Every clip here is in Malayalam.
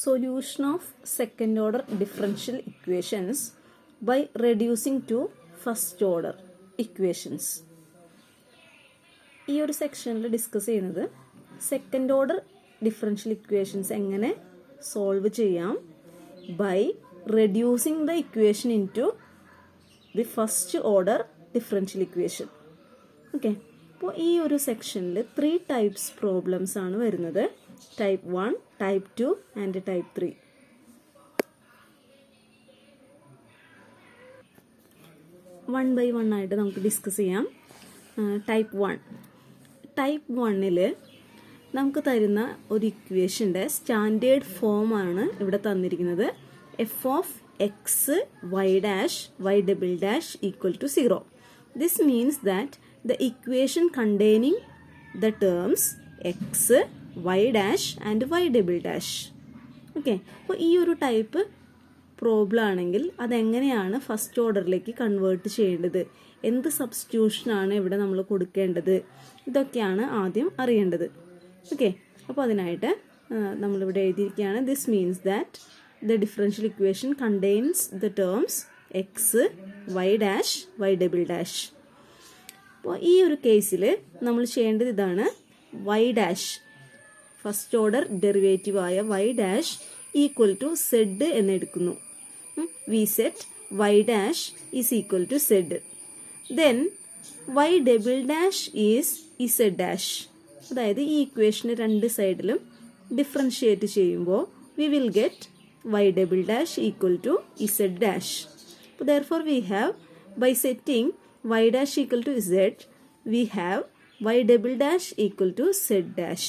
Solution of second order differential equations by reducing to first order equations. ഈ ഒരു സെക്ഷനിൽ ഡിസ്കസ് ചെയ്യുന്നത് സെക്കൻഡ് ഓർഡർ ഡിഫറൻഷ്യൽ ഇക്വേഷൻസ് എങ്ങനെ സോൾവ് ചെയ്യാം by reducing the equation in to the first order differential equation. Okay, അപ്പോൾ ഈ ഒരു സെക്ഷനിൽ 3 ടൈപ്സ് പ്രോബ്ലംസ് ആണ് വരുന്നത്. Type 1, type 2 and type 3. One by one ആയിട്ട് നമുക്ക് ഡിസ്കസ് ചെയ്യാം. ടൈപ്പ് 1 നമുക്ക് തരുന്ന ഒരു ഇക്വേഷൻ്റെ സ്റ്റാൻഡേർഡ് ഫോം ആണ് ഇവിടെ തന്നിരിക്കുന്നത്. F of x y dash y double dash equal to 0. This means that the equation containing the terms x y dash and y double dash. Okay, അപ്പോൾ ഈ ഒരു ടൈപ്പ് പ്രോബ്ലം ആണെങ്കിൽ അതെങ്ങനെയാണ് ഫസ്റ്റ് ഓർഡറിലേക്ക് കൺവേർട്ട് ചെയ്യേണ്ടത്, എന്ത് സബ്സ്റ്റിറ്റ്യൂഷനാണ് ഇവിടെ നമ്മൾ കൊടുക്കേണ്ടത്, ഇതൊക്കെയാണ് ആദ്യം അറിയേണ്ടത്. ഓക്കെ, അപ്പോൾ അതിനായിട്ട് നമ്മളിവിടെ എഴുതിയിരിക്കുകയാണ്. This means that the differential equation contains the terms x y dash y double dash. അപ്പോൾ ഈ ഒരു കേസിൽ നമ്മൾ ചെയ്യേണ്ടത് ഇതാണ്. Y dash first order derivative ആയ y dash equal to z എന്ന് എടുക്കുന്നു. We set y dash is equal to z. Then y double dash is z dash. അതായത് ഈ ഇക്വേഷന് രണ്ട് സൈഡിലും ഡിഫറൻഷിയേറ്റ് ചെയ്യുമ്പോൾ we will get y double dash equal to z dash. അപ്പോൾ therefore we have by setting y dash equal to z, we have y double dash equal to z dash.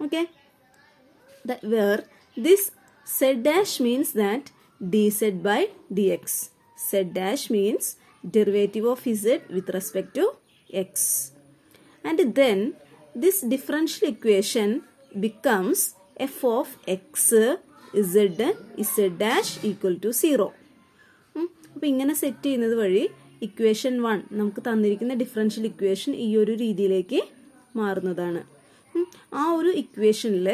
Okay, that where this z dash means that dz by dx. Z dash means derivative of z with respect to x. And then this differential equation becomes f of x z dash equal to 0. അപ്പോൾ ഇങ്ങനെ സെറ്റ് ചെയ്യുന്നത് വഴി ഇക്വേഷൻ 1 നമുക്ക് തന്നിരിക്കുന്ന ഡിഫറൻഷ്യൽ ഇക്വേഷൻ ഈ ഒരു രീതിയിലേക്ക് മാറുന്നതാണ്. ആ ഒരു ഇക്വേഷനിൽ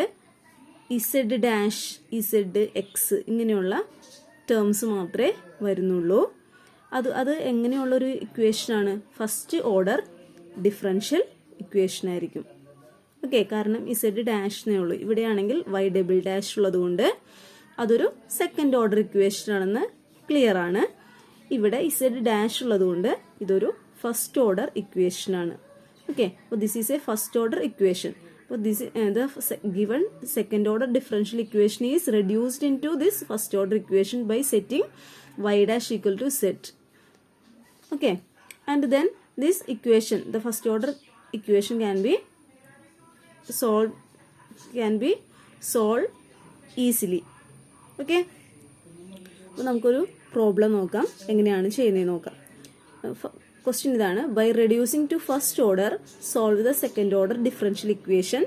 ഇസെഡ് ഡാഷ് ഇസെഡ് എക്സ് ഇങ്ങനെയുള്ള ടേംസ് മാത്രമേ വരുന്നുള്ളൂ. അത് എങ്ങനെയുള്ളൊരു ഇക്വേഷനാണ്? ഫസ്റ്റ് ഓർഡർ ഡിഫറൻഷ്യൽ ഇക്വേഷൻ ആയിരിക്കും. ഓക്കെ, കാരണം ഇസെഡ് ഡാഷിനേ ഉള്ളൂ. ഇവിടെയാണെങ്കിൽ വൈ ഡബിൾ ഡാഷ് ഉള്ളത് കൊണ്ട് അതൊരു സെക്കൻഡ് ഓർഡർ ഇക്വേഷൻ ആണെന്ന് ക്ലിയർ ആണ്. ഇവിടെ ഇസെഡ് ഡാഷ് ഉള്ളതുകൊണ്ട് ഇതൊരു ഫസ്റ്റ് ഓർഡർ ഇക്വേഷൻ ആണ്. ഓക്കെ, അപ്പോൾ this is a first order equation. അപ്പോൾ this the given second order differential equation is reduced in to this first order equation by setting y dash equal to set. Okay, and then this equation the first order equation can be solve easily. Okay, അപ്പോൾ നമുക്കൊരു പ്രോബ്ലം നോക്കാം, എങ്ങനെയാണ് ചെയ്യുന്നത് നോക്കാം. ക്വസ്റ്റ്യൻ ഇതാണ്. By reducing to first order solve the second order differential equation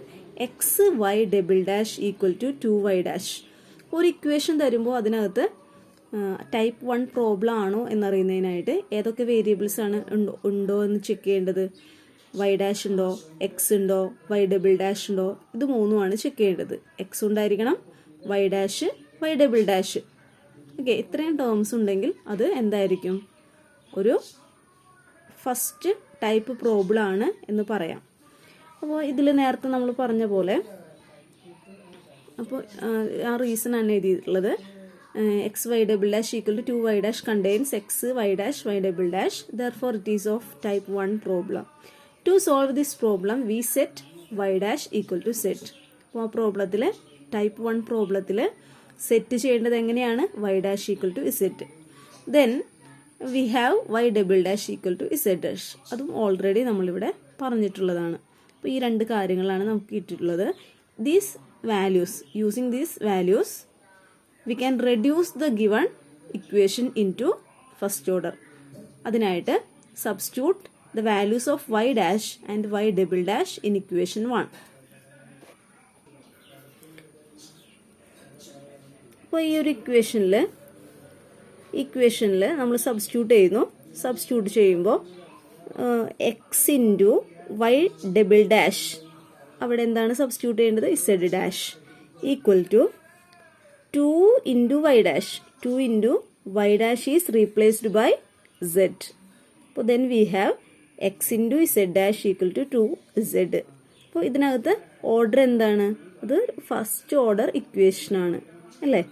x y double dash equal to 2y dash. ഒരു ഇക്വേഷൻ തരുമ്പോൾ അതിനകത്ത് ടൈപ്പ് 1 പ്രോബ്ലം ആണോ എന്നറിയുന്നതിനായിട്ട് ഏതൊക്കെ വേരിയബിൾസ് ആണ് ഉണ്ടോ എന്ന് ചെക്ക് ചെയ്യേണ്ടത്. വൈ ഡാഷ് ഉണ്ടോ, എക്സ് ഉണ്ടോ, വൈ ഡബിൾ ഡാഷ് ഉണ്ടോ, ഇത് മൂന്നുമാണ് ചെക്ക് ചെയ്യേണ്ടത്. എക്സ് ഉണ്ടായിരിക്കണം, y dash, y double dash. Okay, ഇത്രയും ടേംസ് ഉണ്ടെങ്കിൽ അത് എന്തായിരിക്കും? ഒരു ഫസ്റ്റ് ടൈപ്പ് പ്രോബ്ലം ആണ് എന്ന് പറയാം. അപ്പോൾ ഇതിൽ നേരത്തെ നമ്മൾ പറഞ്ഞ പോലെ അപ്പോൾ ആ റീസൺ ആണ് എഴുതിയിട്ടുള്ളത്. X y double dash equal to 2y dash contains x y dash y double dash. Therefore it is of type 1 problem. To solve this problem we set y dash equal to set. അപ്പോൾ ആ പ്രോബ്ലത്തിൽ ടൈപ്പ് 1 പ്രോബ്ലത്തിൽ സെറ്റ് ചെയ്യേണ്ടത് എങ്ങനെയാണ്? Y dash equal to z. Then we have y double dash equal to z dash. അതും ഓൾറെഡി നമ്മളിവിടെ പറഞ്ഞിട്ടുള്ളതാണ്. അപ്പോൾ ഈ രണ്ട് കാര്യങ്ങളാണ് നമുക്ക് കിട്ടിയിട്ടുള്ളത്. These values, using these values we can reduce the given equation in to first order. അതിനായിട്ട് substitute the values of y dash and y double dash in equation 1. അപ്പോൾ ഈ ഒരു ഇക്വേഷനിൽ നമ്മൾ സബ്സ്റ്റിറ്റ്യൂട്ട് ചെയ്യുമ്പോൾ x into y double dash, അവിടെ എന്താണ് സബ്സ്റ്റിറ്റ്യൂട്ട് ചെയ്യേണ്ടത്? Z dash equal to 2 into y dash. 2 into y dash is replaced by z. So then we have x into z dash equal to 2z. അപ്പോൾ ഇതിനകത്ത് ഓർഡർ എന്താണ്? അത് ഫസ്റ്റ് ഓർഡർ ഇക്വേഷൻ ആണ് അല്ലേ?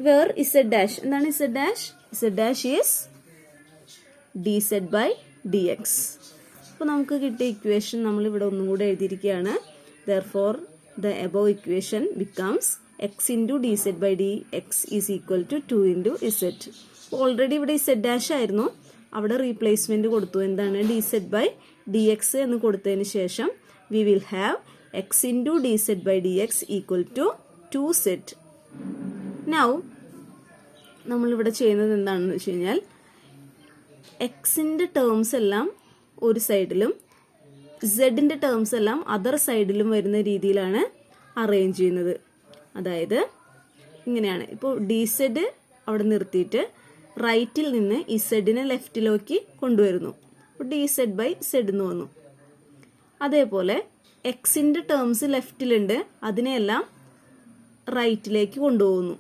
വേർ z dash എന്താണ്? z dash is dz by dx. അപ്പോൾ നമുക്ക് കിട്ടിയ ഇക്വേഷൻ നമ്മൾ ഇവിടെ ഒന്നും കൂടെ എഴുതിയിരിക്കുകയാണ്. Therefore the above equation becomes x into dz by dx is equal to 2 into z. Already ഇവിടെ z dash ആയിരുന്നു, അവിടെ റീപ്ലേസ്മെന്റ് കൊടുത്തു. എന്താണ്? dz by dx എന്ന് കൊടുത്തതിന് ശേഷം we will have x into dz by dx equal to 2z. Now നമ്മളിവിടെ ചെയ്യുന്നത് എന്താണെന്ന് വെച്ച് കഴിഞ്ഞാൽ എക്സിൻ്റെ ടേംസ് എല്ലാം ഒരു സൈഡിലും സെഡിൻ്റെ ടേംസ് എല്ലാം അതർ സൈഡിലും വരുന്ന രീതിയിലാണ് അറേഞ്ച് ചെയ്യുന്നത്. അതായത് ഇങ്ങനെയാണ്. ഇപ്പോൾ ഡി സെഡ് അവിടെ നിർത്തിയിട്ട് റൈറ്റിൽ നിന്ന് ഈ സെഡിനെ ലെഫ്റ്റിലേക്ക് കൊണ്ടുവരുന്നു. അപ്പോൾ ഡി സെഡ് ബൈ സെഡ് എന്ന് വന്നു. അതേപോലെ എക്സിൻ്റെ ടേംസ് ലെഫ്റ്റിലുണ്ട്, അതിനെയെല്ലാം റൈറ്റിലേക്ക് കൊണ്ടുപോകുന്നു.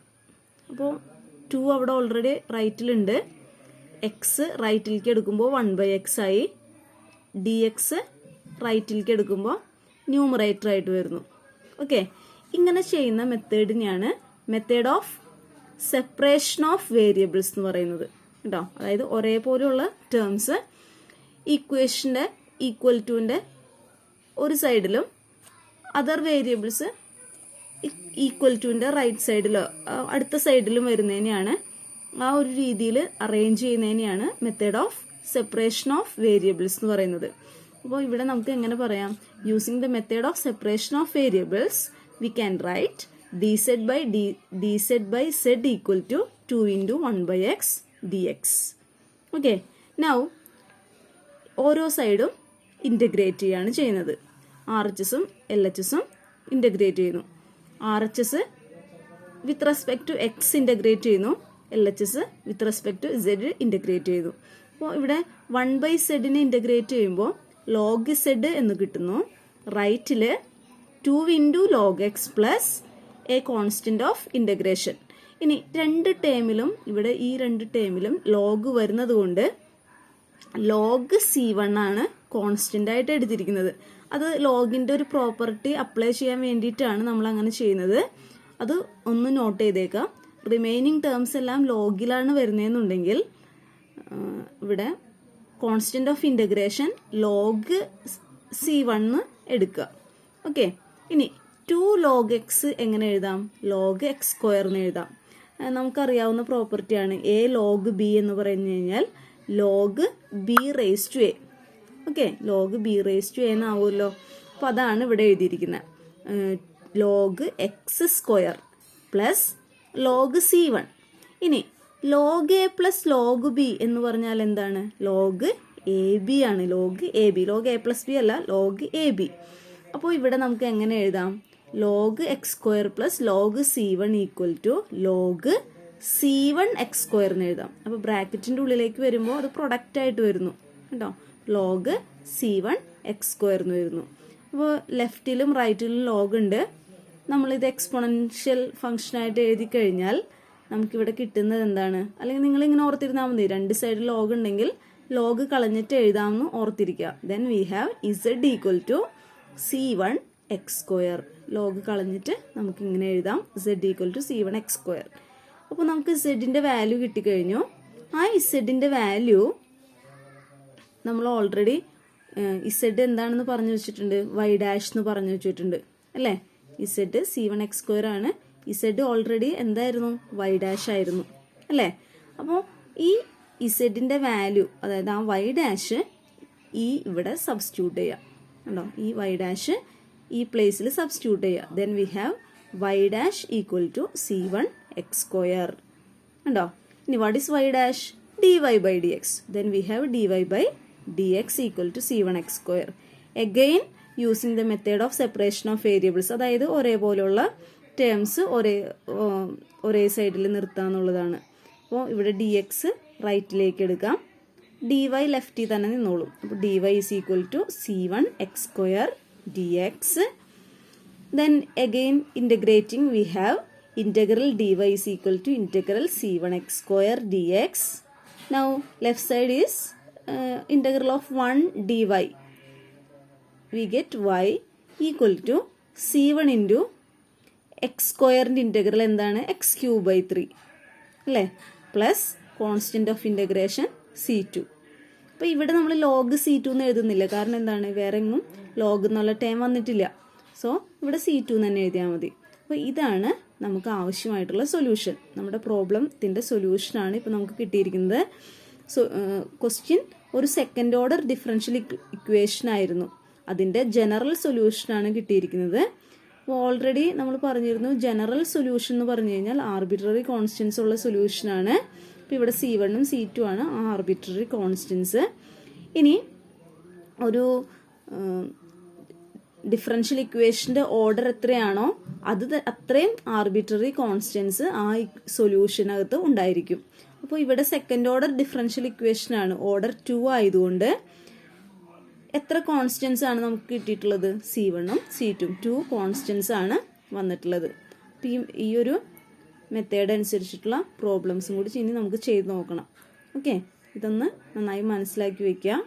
അപ്പോൾ 2 അവിടെ ഓൾറെഡി റൈറ്റിലുണ്ട്. എക്സ് റൈറ്റിലേക്ക് എടുക്കുമ്പോൾ 1/x ആയി. ഡി എക്സ് റൈറ്റിലേക്ക് എടുക്കുമ്പോൾ ന്യൂമറേറ്റർ ആയിട്ട് വരുന്നു. ഓക്കെ, ഇങ്ങനെ ചെയ്യുന്ന മെത്തേഡിനെയാണ് method of separation of variables എന്ന് പറയുന്നത് കേട്ടോ. അതായത് ഒരേപോലെയുള്ള ടേംസ് ഈക്വേഷൻ്റെ ഈക്വൽ ടുവിൻ്റെ ഒരു സൈഡിലും അതർ വേരിയബിൾസ് ഈക്വൽ ടുവിൻ്റെ റൈറ്റ് സൈഡിലോ അടുത്ത സൈഡിലും വരുന്നതിനെയാണ്, ആ ഒരു രീതിയിൽ അറേഞ്ച് ചെയ്യുന്നതിനെയാണ് method of separation of variables എന്ന് പറയുന്നത്. അപ്പോൾ ഇവിടെ നമുക്ക് എങ്ങനെ പറയാം? Using the method of separation of variables we can write dz by z equal to 2 into 1/x dx. Okay, now ഓരോ സൈഡും ഇൻ്റഗ്രേറ്റ് ചെയ്യാണ് ചെയ്യുന്നത്. RHSഉം LHSഉം ഇൻ്റഗ്രേറ്റ് ചെയ്യുന്നു. RHS with respect to x integrate ചെയ്യുന്നു, LHS with respect to z integrate ചെയ്യുന്നു. അപ്പോൾ ഇവിടെ 1/z ഇൻ്റഗ്രേറ്റ് ചെയ്യുമ്പോൾ log z എന്ന് കിട്ടുന്നു. റൈറ്റിൽ 2 into log x plus A constant of integration. ഇനി രണ്ട് ടേമിലും ഇവിടെ ഈ രണ്ട് ടേമിലും ലോഗ് വരുന്നത് കൊണ്ട് ലോഗ് C1 ആണ് കോൺസ്റ്റന്റ് ആയിട്ട് എടുത്തിരിക്കുന്നത്. അത് ലോഗിൻ്റെ ഒരു പ്രോപ്പർട്ടി അപ്ലൈ ചെയ്യാൻ വേണ്ടിയിട്ടാണ് നമ്മൾ അങ്ങനെ ചെയ്യുന്നത്. അത് ഒന്ന് നോട്ട് ചെയ്തേക്കാം. റിമൈനിങ് ടേംസ് എല്ലാം ലോഗിലാണ് വരുന്നതെന്നുണ്ടെങ്കിൽ ഇവിടെ constant of integration log C1 എടുക്കുക. ഓക്കെ, ഇനി 2 log x എങ്ങനെ എഴുതാം? ലോഗ് എക്സ് സ്ക്വയർ എന്ന് എഴുതാം. നമുക്കറിയാവുന്ന പ്രോപ്പർട്ടിയാണ് എ ലോഗ് ബി എന്ന് പറഞ്ഞു കഴിഞ്ഞാൽ log b raise to a. Okay, log b raise to a എന്നാവുമല്ലോ. അപ്പോൾ അതാണ് ഇവിടെ എഴുതിയിരിക്കുന്നത്. Log x square plus log C1. ഇനി log a plus log b എന്ന് പറഞ്ഞാൽ എന്താണ്? ലോഗ് എ ബി ആണ്. Log a b, log a plus b അല്ല, ലോഗ് എ ബി. അപ്പോൾ ഇവിടെ നമുക്ക് എങ്ങനെ എഴുതാം? Log x square plus log C1 equal to log C1 X square എന്ന് എഴുതാം. അപ്പോൾ ബ്രാക്കറ്റിൻ്റെ ഉള്ളിലേക്ക് വരുമ്പോൾ അത് പ്രൊഡക്റ്റ് ആയിട്ട് വരുന്നു കേട്ടോ. ലോഗ് C1 എക്സ് സ്ക്വയർ എന്ന് വരുന്നു. അപ്പോൾ ലെഫ്റ്റിലും റൈറ്റിലും ലോഗ് ഉണ്ട്. നമ്മളിത് എക്സ്പോണൻഷ്യൽ ഫംഗ്ഷനായിട്ട് എഴുതി കഴിഞ്ഞാൽ നമുക്കിവിടെ കിട്ടുന്നത് എന്താണ്? അല്ലെങ്കിൽ നിങ്ങളിങ്ങനെ ഓർത്തിരുന്നാൽ മതി, രണ്ട് സൈഡിൽ ലോഗ് ഉണ്ടെങ്കിൽ ലോഗ് കളഞ്ഞിട്ട് എഴുതാമെന്ന് ഓർത്തിരിക്കുക. Then we have Z equal to C1 X square. Log കളഞ്ഞിട്ട് നമുക്കിങ്ങനെ എഴുതാം Z equal to C1 X square. അപ്പോൾ നമുക്ക് സെഡിൻ്റെ വാല്യൂ കിട്ടിക്കഴിഞ്ഞു. ആ ഇസെഡിൻ്റെ വാല്യൂ നമ്മൾ ഓൾറെഡി ഇസെഡ് എന്താണെന്ന് പറഞ്ഞു വെച്ചിട്ടുണ്ട്, വൈ ഡാഷ് എന്ന് പറഞ്ഞു വെച്ചിട്ടുണ്ട് അല്ലേ. ഇസെഡ് C1 എക്സ് സ്ക്വയർ ആണ്. ഇസെഡ് ഓൾറെഡി എന്തായിരുന്നു? വൈ ഡാഷ് ആയിരുന്നു അല്ലേ. അപ്പോൾ ഈ ഇസെഡിൻ്റെ വാല്യൂ, അതായത് ആ വൈ ഡാഷ് ഈ ഇവിടെ സബ്സ്റ്റിറ്റ്യൂട്ട് ചെയ്യാം കണ്ടോ. ഈ വൈ ഡാഷ് ഈ പ്ലേസിൽ സബ്സ്റ്റിറ്റ്യൂട്ട് ചെയ്യുക. Then we have y dash equal to C1 X square കണ്ടോ. ഇനി what is y dash? dy by dx. Then we have dy by dx equal to C1 x square. Again using the method of separation of variables. അതായത് ഒരേപോലെയുള്ള ടേംസ് ഒരേ സൈഡിൽ നിർത്താന്നുള്ളതാണ്. അപ്പോൾ ഇവിടെ dx റൈറ്റിലേക്ക് എടുക്കാം, dy ലെഫ്റ്റിൽ തന്നെ നിന്നോളും. അപ്പോൾ dy is equal to C1 x square dx. Then again integrating we have integral dy is equal to integral c1x square dx. Now left side is integral of 1 dy. We get y equal to c1 into x സ്ക്വയറിൻ്റെ ഇൻ്റഗ്രൽ എന്താണ് x ക്യൂബ് ബൈ 3 അല്ലേ, plus constant of integration c2. അപ്പോൾ ഇവിടെ നമ്മൾ ലോഗ് c2 എന്ന് എഴുതുന്നില്ല, കാരണം എന്താണ്, വേറെ എങ്ങും ലോഗ് എന്നുള്ള ടേം വന്നിട്ടില്ല. സോ ഇവിടെ c2 തന്നെ എഴുതിയാൽ മതി. അപ്പോൾ ഇതാണ് നമുക്ക് ആവശ്യമായിട്ടുള്ള സൊല്യൂഷൻ. നമ്മുടെ പ്രോബ്ലത്തിൻ്റെ സൊല്യൂഷനാണ് ഇപ്പോൾ നമുക്ക് കിട്ടിയിരിക്കുന്നത്. ക്വസ്റ്റ്യൻ ഒരു സെക്കൻഡ് ഓർഡർ ഡിഫറൻഷ്യൽ ഇക്വേഷൻ ആയിരുന്നു, അതിൻ്റെ ജനറൽ സൊല്യൂഷനാണ് കിട്ടിയിരിക്കുന്നത്. അപ്പോൾ ഓൾറെഡി നമ്മൾ പറഞ്ഞിരുന്നു ജനറൽ സൊല്യൂഷൻ എന്ന് പറഞ്ഞു കഴിഞ്ഞാൽ ആർബിട്രറി കോൺസ്റ്റൻസ് ഉള്ള സൊല്യൂഷനാണ്. അപ്പോൾ ഇവിടെ c1 ഉം c2 ആണ് ആർബിട്രറി കോൺസ്റ്റൻസ്. ഇനി ഒരു ഡിഫറൻഷ്യൽ ഇക്വേഷൻ്റെ ഓർഡർ എത്രയാണോ അത് അത്രയും ആർബിട്രറി കോൺസ്റ്റൻസ് ആ സൊല്യൂഷനകത്ത് ഉണ്ടായിരിക്കും. അപ്പോൾ ഇവിടെ സെക്കൻഡ് ഓർഡർ ഡിഫറൻഷ്യൽ ഇക്വേഷനാണ്, ഓർഡർ 2 ആയതുകൊണ്ട് എത്ര കോൺസ്റ്റൻസ് ആണ് നമുക്ക് കിട്ടിയിട്ടുള്ളത്, c1 ഉം c2 ഉം 2 കോൺസ്റ്റൻസ് ആണ് വന്നിട്ടുള്ളത്. അപ്പം ഈ ഒരു മെത്തേഡ് അനുസരിച്ചിട്ടുള്ള പ്രോബ്ലംസും കൂടി ഇനി നമുക്ക് ചെയ്ത് നോക്കണം. ഓക്കെ, ഇതൊന്ന് നന്നായി മനസ്സിലാക്കി വയ്ക്കുക.